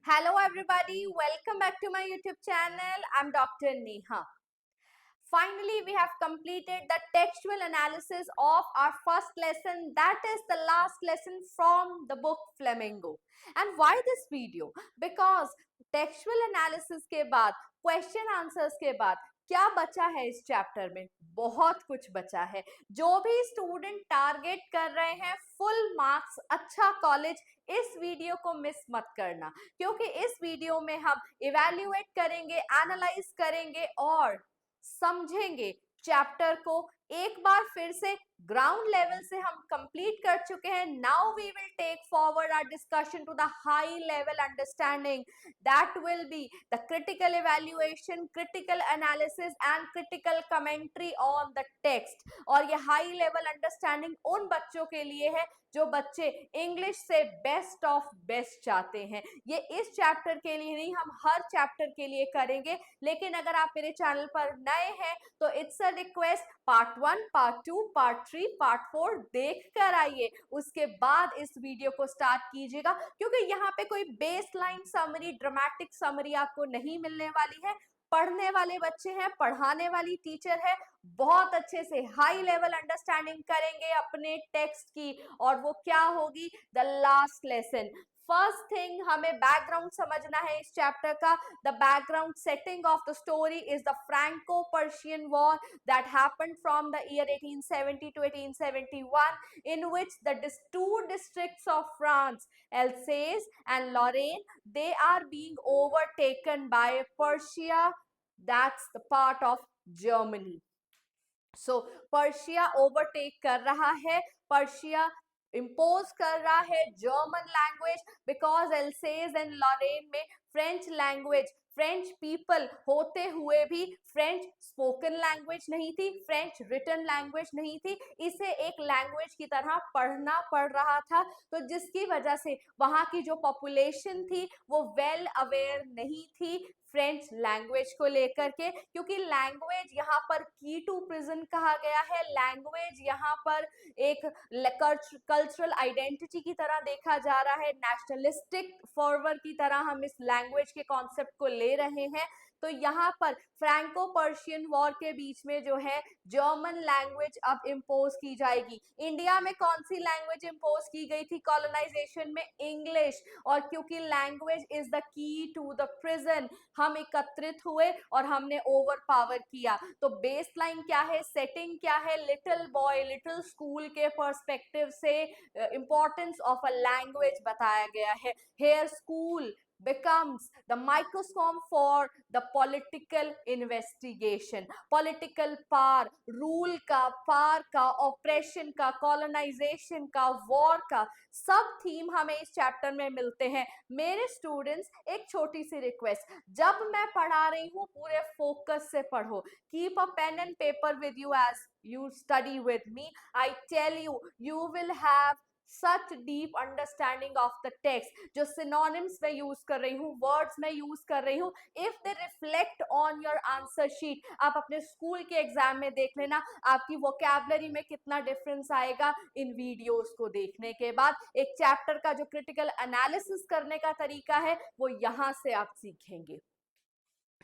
Hello everybody, welcome back to my YouTube channel. I'm Dr. Neha. Finally, we have completed the textual analysis of our first lesson, that is the last lesson from the book Flamingo. And why this video? Because textual analysis के बाद, question answers के बाद क्या बचा है इस chapter में? बहुत कुछ बचा है. जो भी स्टूडेंट टारगेट कर रहे हैं फुल मार्क्स, अच्छा कॉलेज, इस वीडियो को मिस मत करना, क्योंकि इस वीडियो में हम इवैल्यूएट करेंगे, एनालाइज करेंगे और समझेंगे चैप्टर को. एक बार फिर से ग्राउंड लेवल से हम कंप्लीट कर चुके हैं. Now we will take forward our discussion to the high level understanding, that will be the critical evaluation, critical analysis and critical commentary on the text. और ये हाई लेवल अंडरस्टैंडिंग उन बच्चों के लिए है जो बच्चे इंग्लिश से बेस्ट ऑफ बेस्ट चाहते हैं. ये इस चैप्टर के लिए नहीं, हम हर चैप्टर के लिए करेंगे. लेकिन अगर आप मेरे चैनल पर नए हैं तो it's a request, part 1, part 2, part 3, part 4 देख कर आइए, उसके बाद इस वीडियो को स्टार्ट कीजिएगा, क्योंकि यहाँ पे कोई base line summary, dramatic summary आपको नहीं मिलने वाली है. पढ़ने वाले बच्चे हैं, पढ़ाने वाली टीचर है, बहुत अच्छे से हाई लेवल अंडरस्टैंडिंग करेंगे अपने टेक्स्ट की. और वो क्या होगी? The last lesson. First thing, हमें बैकग्राउंड समझना है इस चैप्टर का. The background setting of the story is the Franco Persian war that happened from the year 1870 to 1871, in which the two districts of France, Alsace and Lorraine, they are being overtaken by Persia, that's the part of Germany. So Persia overtake कर रहा है, Persia impose कर रहा है German language, because Alsace and Lorraine में French language, French people होते हुए भी फ्रेंच स्पोकन लैंग्वेज नहीं थी, फ्रेंच रिटन लैंग्वेज नहीं थी, इसे एक लैंग्वेज की तरह पढ़ना पड़ रहा था. तो जिसकी वजह से वहां की जो पॉपुलेशन थी वो वेल अवेयर नहीं थी फ्रेंच लैंग्वेज को लेकर के, क्योंकि लैंग्वेज यहाँ पर की टू प्रिजन कहा गया है. लैंग्वेज यहाँ पर एक कल्चरल आइडेंटिटी की तरह देखा जा रहा है, नेशनलिस्टिक फॉरवर्ड की तरह हम इस लैंग्वेज के कॉन्सेप्ट को ले रहे हैं. तो यहाँ पर फ्रैंको पर्शियन वॉर के बीच में जो है जर्मन लैंग्वेज अब इम्पोज की जाएगी. इंडिया में कौन सी लैंग्वेज इम्पोज की गई थी कॉलोनाइजेशन में? इंग्लिश. और क्योंकि language is the key to the prison, हम एकत्रित हुए और हमने ओवर पावर किया. तो बेस लाइन क्या है, सेटिंग क्या है? लिटिल बॉय, लिटिल स्कूल के पर्सपेक्टिव से इंपॉर्टेंस ऑफ अ लैंग्वेज बताया गया है. Here school becomes the microscope for the political investigation. Political power, rule का, पार का, ऑपरेशन का, कॉलोनाइजेशन का, वॉर का, सब थीम हमें इस चैप्टर में मिलते हैं. मेरे स्टूडेंट्स, एक छोटी सी रिक्वेस्ट, जब मैं पढ़ा रही हूँ पूरे फोकस से पढ़ो. Keep a pen and paper with you as you study with me. I tell you, you will have such deep understanding of the text. जो synonyms मैं यूज कर रही हूँ, words मैं यूज कर रही हूँ, if they reflect on your answer sheet, आप अपने स्कूल के एग्जाम में देख लेना आपकी वोकैबुलरी में कितना डिफरेंस आएगा इन वीडियोस को देखने के बाद. एक चैप्टर का जो क्रिटिकल एनालिसिस करने का तरीका है वो यहाँ से आप सीखेंगे.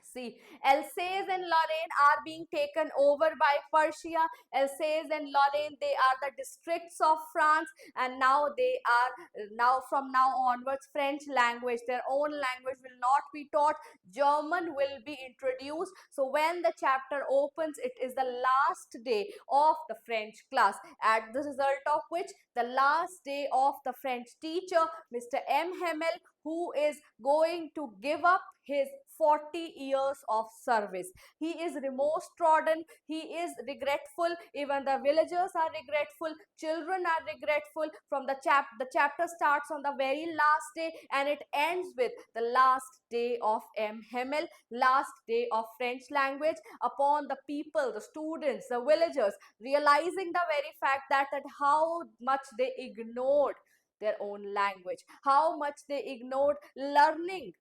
See, Alsace and Lorraine are being taken over by Persia. Alsace and Lorraine, they are the districts of France, and now they are, now from now onwards, French language, their own language will not be taught. German will be introduced. So when the chapter opens, it is the last day of the French class, at the result of which the last day of the French teacher, Mr. M. Hamel, who is going to give up his 40 years of service. He is remorse trodden, he is regretful, even the villagers are regretful, children are regretful. From the chapter starts on the very last day and it ends with the last day of M. Hamel, last day of French language, upon the people, the students, the villagers, realizing the very fact that how much they ignored their own language, how much they ignored learning,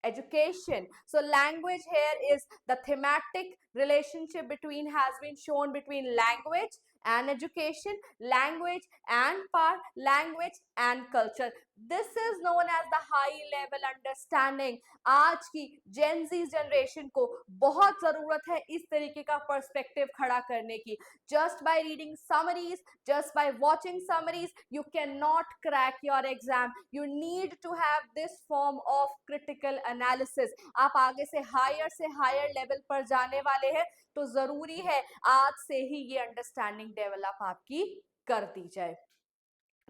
education. So language here is the thematic relationship between, has been shown between language and education, language and power, language and culture. This is known as the high level understanding. आज की जेन जी generation को बहुत जरूरत है इस तरीके का perspective खड़ा करने की. Just by reading summaries, just by watching summaries, you cannot crack your exam. You need to have this form of critical analysis. आप आगे से हायर लेवल पर जाने वाले हैं तो जरूरी है आज से ही ये अंडरस्टैंडिंग डेवलप आपकी कर दी जाए.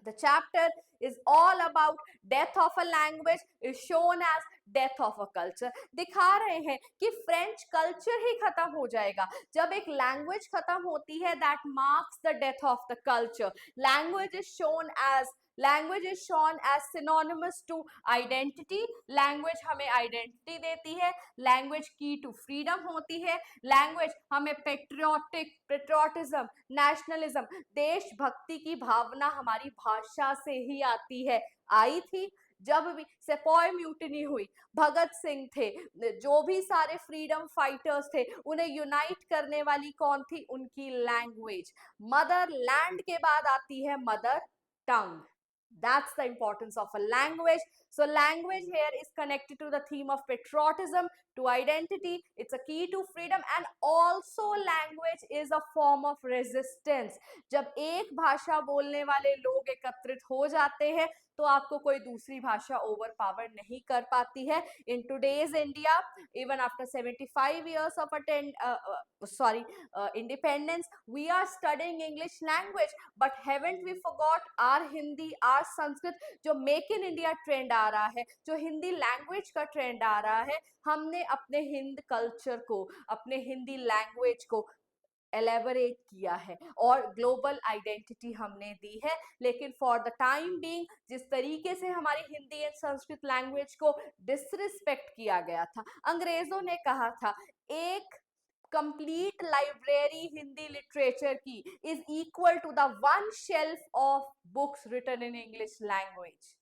The chapter is all about death of a language is shown as death of a culture. दिखा रहे हैं कि फ्रेंच कल्चर ही खत्म हो जाएगा जब एक लैंग्वेज खत्म होती है. that marks the death of the culture. Language is shown as synonymous to identity. Language हमें identity देती है. Language key to freedom होती है. Language हमें patriotism, nationalism, देशभक्ति की भावना हमारी भाषा से ही आती है. आई थी जब भी सेपॉय म्यूटिनी हुई, भगत सिंह थे, जो भी सारे फ्रीडम फाइटर्स थे, उन्हें यूनाइट करने वाली कौन थी? उनकी लैंग्वेज. मदर लैंड के बाद आती है mother tongue. That's the importance of a language. So language here is connected to the theme of patriotism, to identity. It's a key to freedom, and also language is a form of resistance. जब एक भाषा बोलने वाले लोग एकत्रित हो जाते हैं तो आपको कोई दूसरी भाषा ओवरपावर नहीं कर पाती है. In today's India, even after 75 years of independence, we are studying English language, but haven't we forgot our Hindi, our Sanskrit? जो मेक इन इंडिया ट्रेंड आ रहा है, जो हिंदी लैंग्वेज का ट्रेंड आ रहा है, हमने अपने हिंद कल्चर को, अपने हिंदी लैंग्वेज को एलेबोरेट किया है और ग्लोबल आइडेंटिटी हमने दी है. लेकिन फॉर द टाइम बीइंग जिस तरीके से हमारी हिंदी एंड संस्कृत लैंग्वेज को डिसरिस्पेक्ट किया गया था, अंग्रेजों ने कहा था एक कंप्लीट लाइब्रेरी हिंदी लिटरेचर की is equal to the one shelf of books written in English language.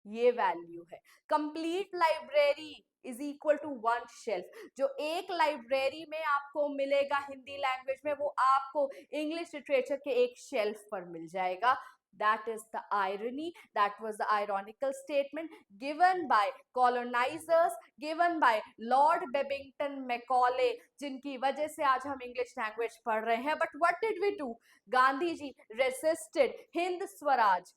ये वैल्यू है. Complete library is equal to one shelf. जो एक लाइब्रेरी में आपको मिलेगा हिंदी लैंग्वेज में, वो आपको इंग्लिश लिटरेचर के एक शेल्फ पर मिल जाएगा. That is the irony. That was the ironical statement given by colonizers, given by Lord Babington Macaulay, जिनकी वजह से आज हम इंग्लिश लैंग्वेज पढ़ रहे हैं. But what did we do? Gandhi ji resisted Hind Swaraj,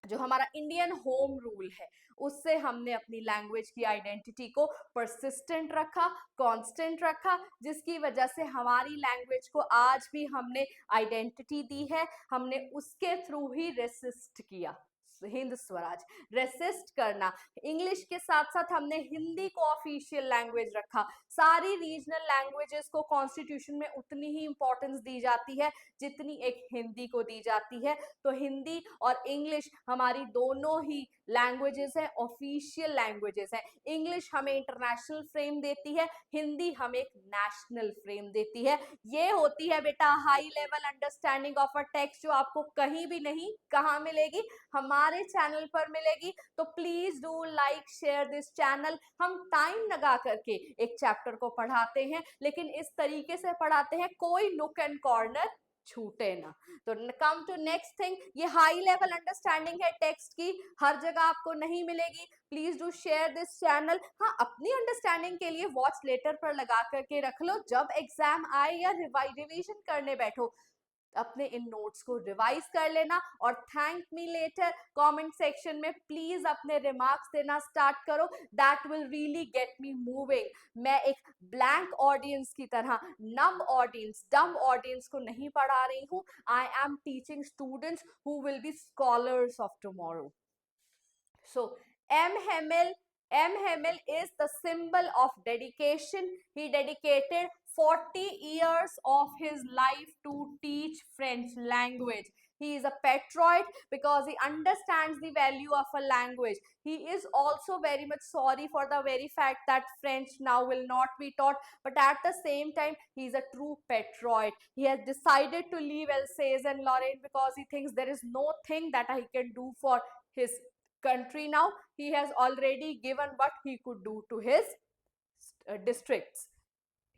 जो हमारा इंडियन होम रूल है, उससे हमने अपनी लैंग्वेज की आइडेंटिटी को परसिस्टेंट रखा, कांस्टेंट रखा, जिसकी वजह से हमारी लैंग्वेज को आज भी हमने आइडेंटिटी दी है. हमने उसके थ्रू ही रेसिस्ट किया. हिंद स्वराज, रेसिस्ट करना. इंग्लिश के साथ साथ हमने हिंदी को ऑफिशियल लैंग्वेज रखा. सारी रीजनल लैंग्वेजेस को कॉन्स्टिट्यूशन में उतनी ही इंपॉर्टेंस दी जाती है जितनी एक हिंदी को दी जाती है. तो हिंदी और इंग्लिश हमारी दोनों ही लैंग्वेजेस हैं, ऑफिशियल लैंग्वेजेस हैं. इंग्लिश हमें इंटरनेशनल फ्रेम देती है, हिंदी हमें एक नेशनल फ्रेम देती है. ये होती है बेटा high level understanding of a text, जो आपको कहीं भी नहीं, कहाँ मिलेगी? हमारे चैनल पर मिलेगी. तो please do like share this channel. हम टाइम लगा करके एक चैप्टर को पढ़ाते हैं, लेकिन इस तरीके से पढ़ाते हैं कोई नुक एंड कॉर्नर छूटे ना. तो कम टू नेक्स्ट थिंग, ये हाई लेवल अंडरस्टैंडिंग है टेक्स्ट की, हर जगह आपको नहीं मिलेगी. Please do share this channel. हाँ, अपनी अंडरस्टैंडिंग के लिए वॉच लेटर पर लगा करके रख लो. जब एग्जाम आए या रिवाइजन करने बैठो, अपने इन नोट्स को रिवाइज कर लेना. और thank me later comment section में प्लीज अपने रिमार्क्स देना स्टार्ट करो. That will really get me moving. मैं एक ब्लैंक ऑडियंस की तरह, नम ऑडियंस, डम ऑडियंस को नहीं पढ़ा रही हूँ. I am teaching students who will be scholars of tomorrow. So M. Hamill is the symbol of dedication. He dedicated 40 years of his life to teach French language. He is a patriot because he understands the value of a language. He is also very much sorry for the very fact that French now will not be taught, but at the same time, he is a true patriot. He has decided to leave Alsace and Lorraine because he thinks there is no thing that he can do for his country now. He has already given what he could do to his districts.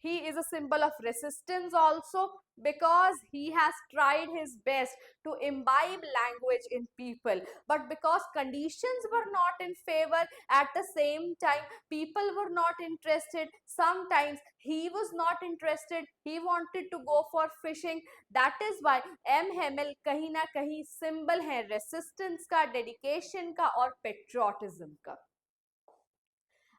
he is a symbol of resistance also, because he has tried his best to imbibe language in people, but because conditions were not in favor, at the same time people were not interested, sometimes he was not interested, he wanted to go for fishing. that is why M Hamel कहीं ना कहीं symbol है resistance का, dedication का और patriotism का.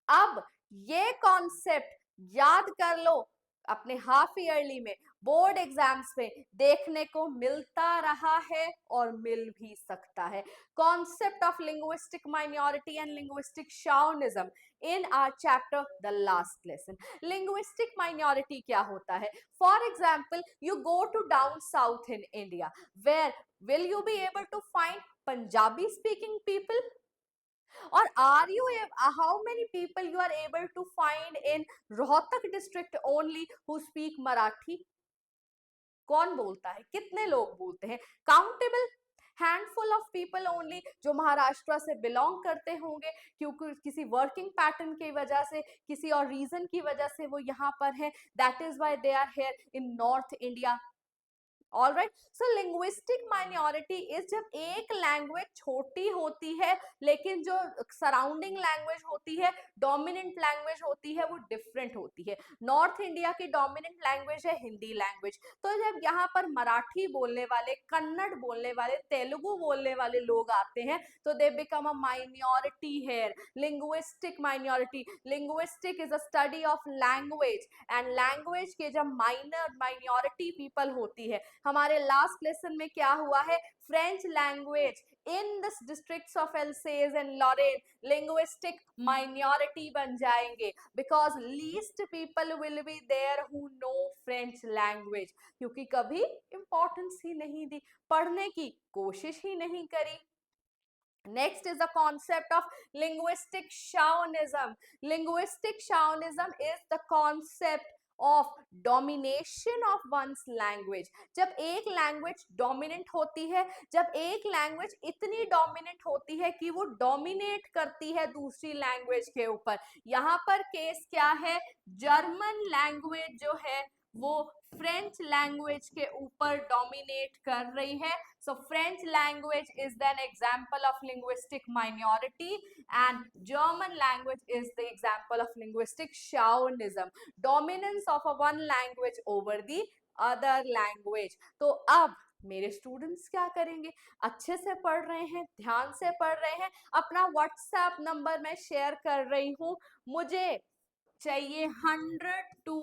अब ये कॉन्सेप्ट याद कर लो, अपने हाफ ईयरली में, बोर्ड एग्जाम्स में देखने को मिलता रहा है और मिल भी सकता है. Concept of linguistic minority and linguistic chauvinism in our chapter the last lesson. Linguistic minority क्या होता है? For example, you go to down south in India, where will you be able to find Punjabi speaking people? Or are you, how many people you are able to find in Rohtak district only who speak Marathi? कौन बोलता है? कितने लोग बोलते हैं? Countable handful of people only जो महाराष्ट्र से belong करते होंगे, क्योंकि किसी वर्किंग पैटर्न की वजह से, किसी और रीजन की वजह से वो यहाँ पर है. That is why they are here in North India. All right. So linguistic minority is जब एक लैंग्वेज छोटी होती है लेकिन जो सराउंडिंग लैंग्वेज होती है, डोमिनेंट लैंग्वेज होती है, वो डिफरेंट होती है. नॉर्थ इंडिया की डोमिनेंट लैंग्वेज है हिंदी लैंग्वेज. तो जब यहाँ पर मराठी बोलने वाले, कन्नड़ बोलने वाले, तेलुगु बोलने वाले लोग आते हैं तो they become a minority here. Linguistic minority, linguistic is a study of language, and language के जब माइनॉरिटी पीपल होती है. हमारे लास्ट लेसन में क्या हुआ है? French language in this districts of Alsace and Lorraine linguistic minority बन जाएंगे, because least people will be there who know French language, क्योंकि कभी इंपॉर्टेंस ही नहीं दी, पढ़ने की कोशिश ही नहीं करी. Next is the concept of linguistic chauvinism. Linguistic chauvinism is the concept of domination of one's language. जब एक लैंग्वेज डोमिनेंट होती है, जब एक लैंग्वेज इतनी डोमिनेंट होती है कि वो डोमिनेट करती है दूसरी लैंग्वेज के ऊपर. यहाँ पर केस क्या है? जर्मन लैंग्वेज जो है वो फ्रेंच लैंग्वेज के ऊपर डोमिनेट कर रही है. So French language is an example of linguistic minority, and German language is the example of linguistic chauvinism, dominance of a one language over the other language. तो अब मेरे स्टूडेंट्स क्या करेंगे? अच्छे से पढ़ रहे हैं, ध्यान से पढ़ रहे हैं, अपना व्हाट्सएप नंबर मैं शेयर कर रही हूँ. मुझे चाहिए 100 to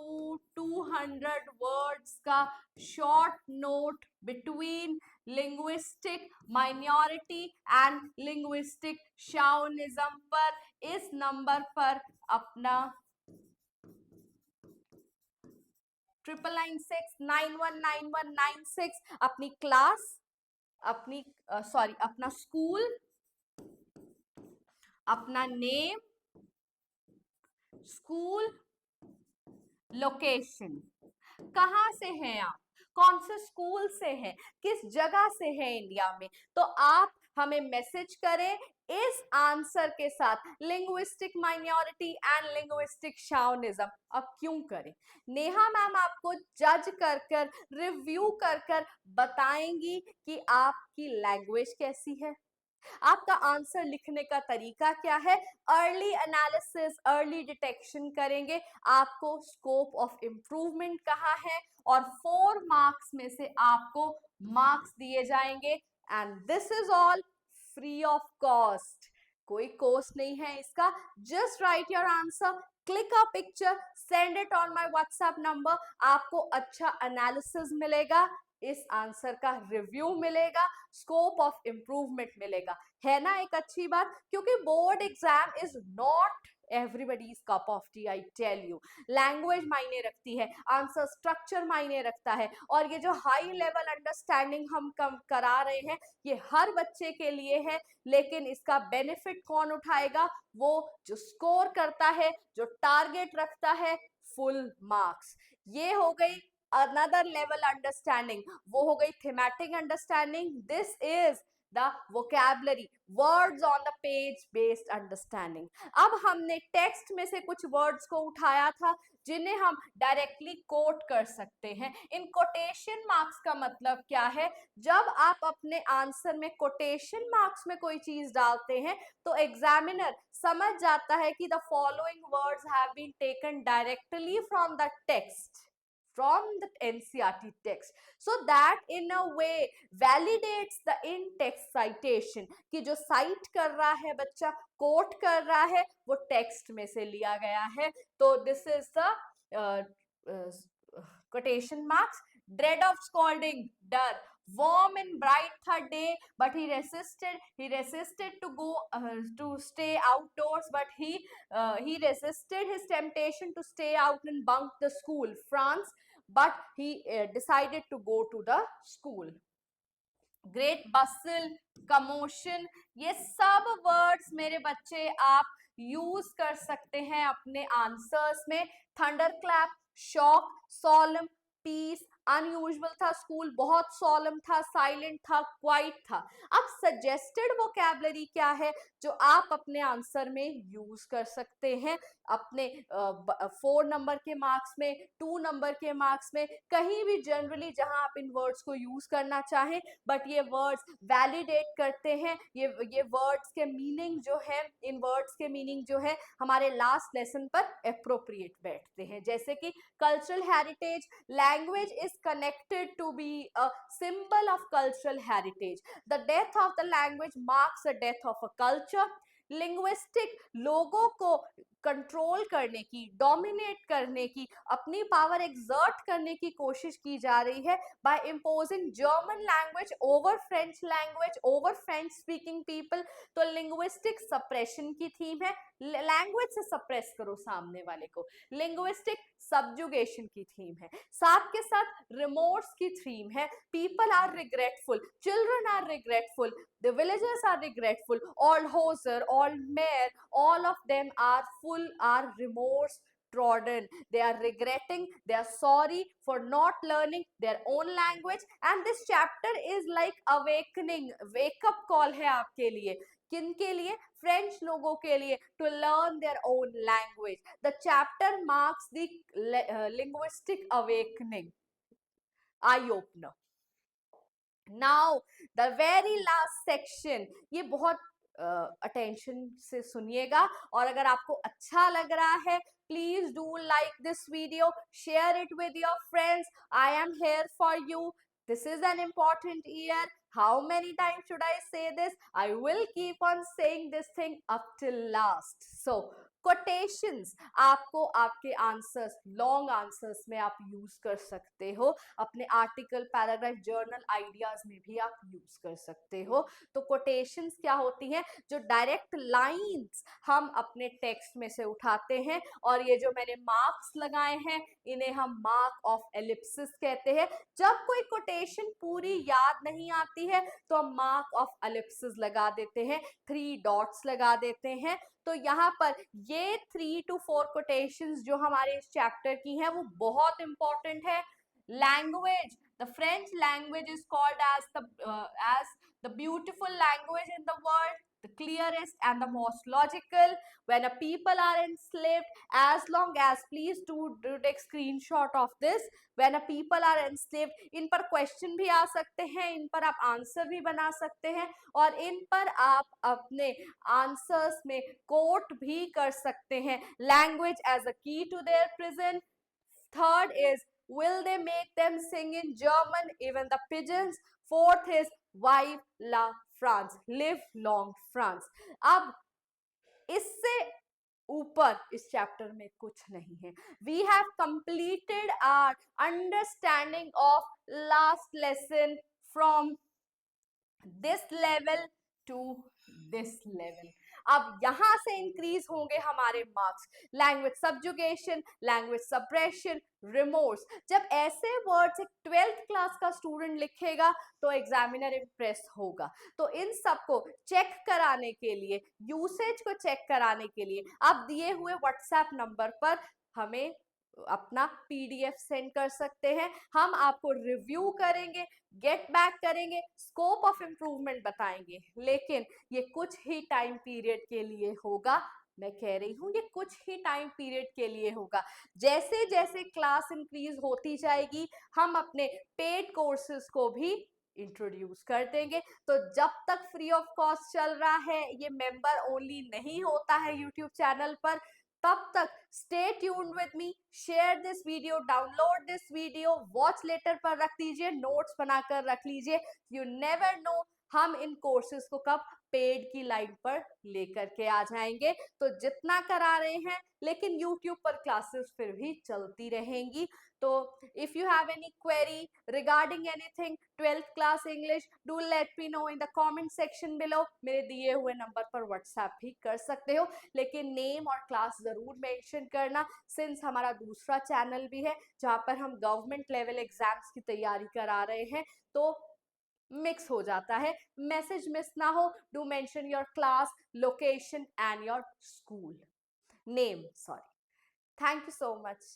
200 वर्ड्स का short note between linguistic minority and linguistic chauvinism पर. इस नंबर पर अपना 9996919196 अपनी क्लास, अपनी सॉरी अपना स्कूल, अपना नेम, स्कूल, लोकेशन, कहाँ से हैं आप, कौन से स्कूल से हैं, किस जगह से हैं इंडिया में, तो आप हमें मैसेज करें इस आंसर के साथ, लिंग्विस्टिक माइनॉरिटी एंड लिंग्विस्टिक शॉविनिज्म. अब क्यों करें? नेहा मैम आपको जज कर कर, रिव्यू कर कर बताएंगी कि आपकी लैंग्वेज कैसी है, आपका आंसर लिखने का तरीका क्या है. अर्ली एनालिसिस, अर्ली डिटेक्शन करेंगे, आपको स्कोप ऑफ इंप्रूवमेंट कहाँ है, और 4 मार्क्स में से आपको मार्क्स दिए जाएंगे. And this is all free of cost, कोई कॉस्ट नहीं है इसका. Just right your answer, click a picture, send it on my WhatsApp number. आपको अच्छा एनालिसिस मिलेगा, इस आंसर का रिव्यू मिलेगा, स्कोप ऑफ इंप्रूवमेंट मिलेगा. है ना एक अच्छी बात? क्योंकि board exam is not everybody's cup of tea. I tell you, language मायने रखती है, आंसर स्ट्रक्चर मायने रखता है, और ये जो हाई लेवल अंडरस्टैंडिंग हम करा रहे हैं ये हर बच्चे के लिए है. लेकिन इसका बेनिफिट कौन उठाएगा? वो जो स्कोर करता है, जो टारगेट रखता है, फुल मार्क्स. ये हो गई another level understanding, वो हो गई thematic understanding. This is the vocabulary, words on the page based understanding. अब हमने टेक्स्ट में से कुछ वर्ड्स को उठाया था जिन्हें हम डायरेक्टली कोट कर सकते हैं. इन कोटेशन मार्क्स का मतलब क्या है? जब आप अपने आंसर में कोटेशन मार्क्स में कोई चीज डालते हैं तो एग्जामिनर समझ जाता है कि the following words have been taken directly from the text, from the NCERT text, so that in a way validates the in-text citation कि जो साइट कर रहा है बच्चा, कोट कर रहा है, वो टेक्स्ट में से लिया गया है. तो this is the quotation marks. Dread of scolding, डर. Warm and bright tha day, but he resisted to go to stay outdoors, but he resisted his temptation to stay out and bunk the school. France, but he decided to go to the school. Great bustle, commotion, ये सब words मेरे बच्चे आप use कर सकते हैं अपने answers में. Thunder clap, shock, solemn, peace, unusual था स्कूल, बहुत सोलम था, साइलेंट था, क्वाइट था. अब सजेस्टेड वोकैबुलरी क्या है जो आप अपने आंसर में यूज कर सकते हैं अपने 4 नंबर के मार्क्स में, 2 नंबर के मार्क्स में, कहीं भी जनरली जहां आप इन वर्ड्स को यूज करना चाहें. बट ये वर्ड्स वैलिडेट करते हैं, ये वर्ड्स के मीनिंग जो है, इन वर्ड्स के मीनिंग जो है हमारे लास्ट लेसन पर अप्रोप्रिएट बैठते हैं. जैसे कि cultural heritage, language is connected to be a symbol of cultural heritage. The death of the language marks the death of a culture. Linguistic, लोगों को कंट्रोल करने की, डोमिनेट करने की, अपनी पावर एक्सर्ट करने की कोशिश की जा रही है by imposing German language over French language, over French speaking people. तो लिंग्विस्टिक सप्रेशन की थीम है, लैंग्वेज से सप्रेस करो सामने वाले को. लिंग्विस्टिक सब्जुगेशन की थीम है, साथ के साथ रिमोर्स की थीम है. People are regretful, children are regretful, the villagers are regretful, all hoser, all mayor, all of them are full, are remorse trodden. They are regretting, they are sorry for not learning their own language. And this chapter is like awakening, wake up call है आपके लिए. किन के लिए? French लोगों के लिए, to learn their own language. The chapter marks the linguistic awakening, eye opener. Now the very last section, ये बहुत अटेंशन से सुनिएगा, और अगर आपको अच्छा लग रहा है please do like this video, share it with your friends. I am here for you. This is an important year. How many times should I say this? I will keep on saying this thing up till last. So quotations आपको आपके answers, long answers में आप use कर सकते हो, अपने article, paragraph, journal ideas में भी आप यूज कर सकते हो. तो कोटेशंस क्या होती हैं? जो डायरेक्ट लाइंस हम अपने टेक्स्ट में से उठाते हैं, और ये जो मैंने मार्क्स लगाए हैं इन्हें हम मार्क ऑफ एलिप्सिस कहते हैं. जब कोई कोटेशन पूरी याद नहीं आती है तो हम मार्क ऑफ एलिप्सिस लगा देते हैं, 3 डॉट्स लगा देते हैं. तो यहाँ पर ये 3 to 4 कोटेशंस जो हमारे इस चैप्टर की हैं वो बहुत इंपॉर्टेंट है. Language, the French language is called as the beautiful language in the world, the clearest and the most logical. When a people are enslaved, as long as, please do take screenshot of this, when a people are enslaved, इन पर question भी आ सकते हैं, इन पर आप answer भी बना सकते हैं, और इन पर आप अपने आंसर्स में कोट भी कर सकते हैं. Language as a key to their present. Third is, will they make them sing in German, even the pigeons? Fourth is, vive la France, live long France. अब इससे ऊपर इस चैप्टर में कुछ नहीं है. We have completed our understanding of last lesson from this level to this level. अब यहां से इंक्रीज होंगे हमारे marks. Language subjugation, language suppression, remorse. जब ऐसे वर्ड्स एक 12th क्लास का स्टूडेंट लिखेगा तो एग्जामिनर इंप्रेस होगा. तो इन सबको चेक कराने के लिए, यूसेज को चेक कराने के लिए आप दिए हुए व्हाट्सएप नंबर पर हमें अपना पीडीएफ सेंड कर सकते हैं, हम आपको रिव्यू करेंगे, गेट बैक करेंगे, स्कोप ऑफ इम्प्रूवमेंट बताएंगे, लेकिन ये कुछ ही टाइम पीरियड के लिए होगा। मैं कह रही हूँ ये कुछ ही टाइम पीरियड के लिए होगा। जैसे जैसे क्लास इंक्रीज होती जाएगी हम अपने पेड कोर्सेज को भी इंट्रोड्यूस कर देंगे। तो जब तक फ्री ऑफ कॉस्ट चल रहा है, ये मेंबर ओनली नहीं होता है यूट्यूब चैनल पर, तब तक stay tuned with me, share this video, download this video, watch later पर रख दीजिए, नोट्स बनाकर रख लीजिए। यू नेवर नो हम इन कोर्सेज को कब पेड की लाइन पर लेकर के आ जाएंगे। तो जितना करा रहे हैं, लेकिन YouTube पर क्लासेस फिर भी चलती रहेंगी। तो if you have any query regarding anything 12th class English, do let me know in the comment section below. मेरे दिए हुए नंबर पर व्हाट्सएप भी कर सकते हो, लेकिन नेम और क्लास जरूर मेंशन करना, सिंस हमारा दूसरा चैनल भी है जहां पर हम गवर्नमेंट लेवल एग्जाम्स की तैयारी करा रहे हैं, तो मिक्स हो जाता है। मैसेज मिस ना हो, do mention your class, location and your school name, sorry. Thank you so much.